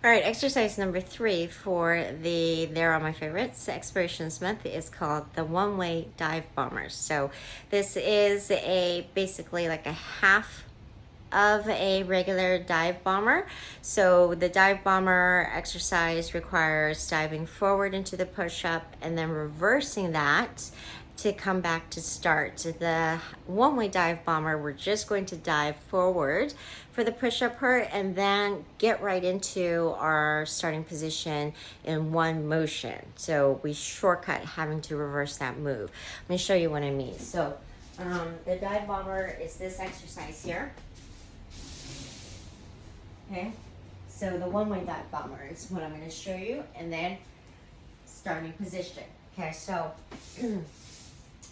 All right, exercise number 3 for the There Are My Favorites Explorations Month is called the one-way dive bombers. So this is basically like a half of a regular dive bomber. So the dive bomber exercise requires diving forward into the push-up and then reversing that to come back to start. The one-way dive bomber, we're just going to dive forward for the push-up part and then get right into our starting position in one motion. So we shortcut having to reverse that move. Let me show you what I mean. So the dive bomber is this exercise here. Okay, so the one-way dive bomber is what I'm going to show you, and then starting position. Okay, so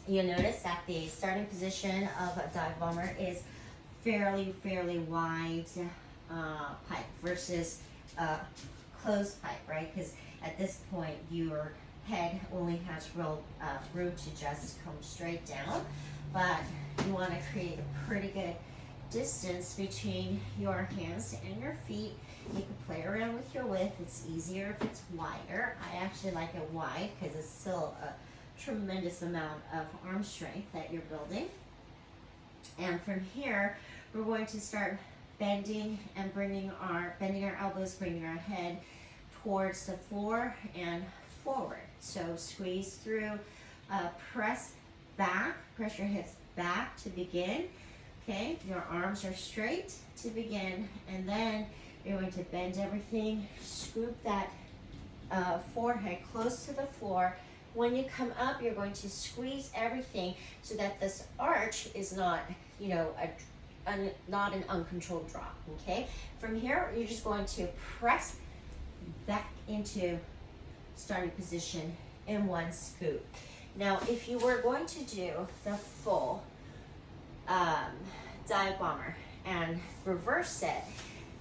you'll notice that the starting position of a dive bomber is fairly wide pipe versus a closed pipe, right? Because at this point your head only has real room to just come straight down, but you want to create a pretty good distance between your hands and your feet. You can play around with your width. It's easier if it's wider. I actually like it wide because it's still a tremendous amount of arm strength that you're building. And from here, we're going to start bending and bending our elbows, bringing our head towards the floor and forward. So squeeze through, press back, press your hips back to begin. Okay, your arms are straight to begin, and then you're going to bend everything, scoop that forehead close to the floor. When you come up, you're going to squeeze everything so that this arch is not, not an uncontrolled drop, okay? From here, you're just going to press back into starting position in one scoop. Now, if you were going to do the full dive bomber and reverse it,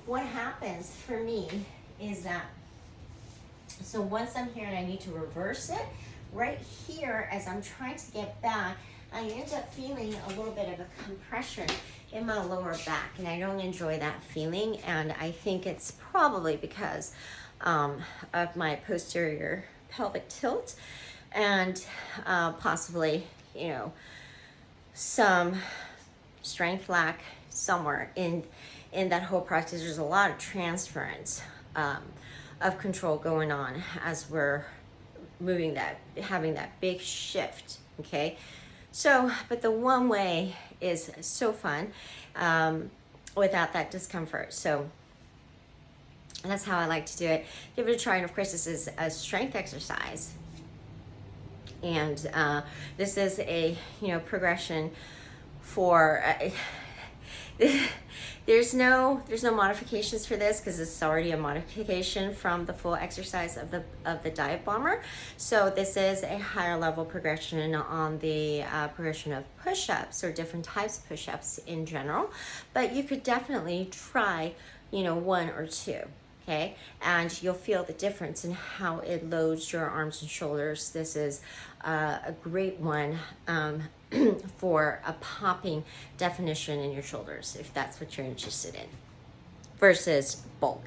what happens for me is that, so once I'm here and I need to reverse it, right here as I'm trying to get back, I end up feeling a little bit of a compression in my lower back, and I don't enjoy that feeling, and I think it's probably because of my posterior pelvic tilt and possibly, some strength lack somewhere in that whole practice. There's a lot of transference of control going on as we're moving having that big shift, okay? So, but the one way is so fun without that discomfort. So that's how I like to do it. Give it a try, and of course this is a strength exercise. And this is a progression for there's no modifications for this because it's already a modification from the full exercise of the dive bomber. So this is a higher level progression on the progression of push-ups, or different types of push-ups in general. But you could definitely try one or two. Okay, and you'll feel the difference in how it loads your arms and shoulders. This is a great one for a popping definition in your shoulders, if that's what you're interested in, versus bulk.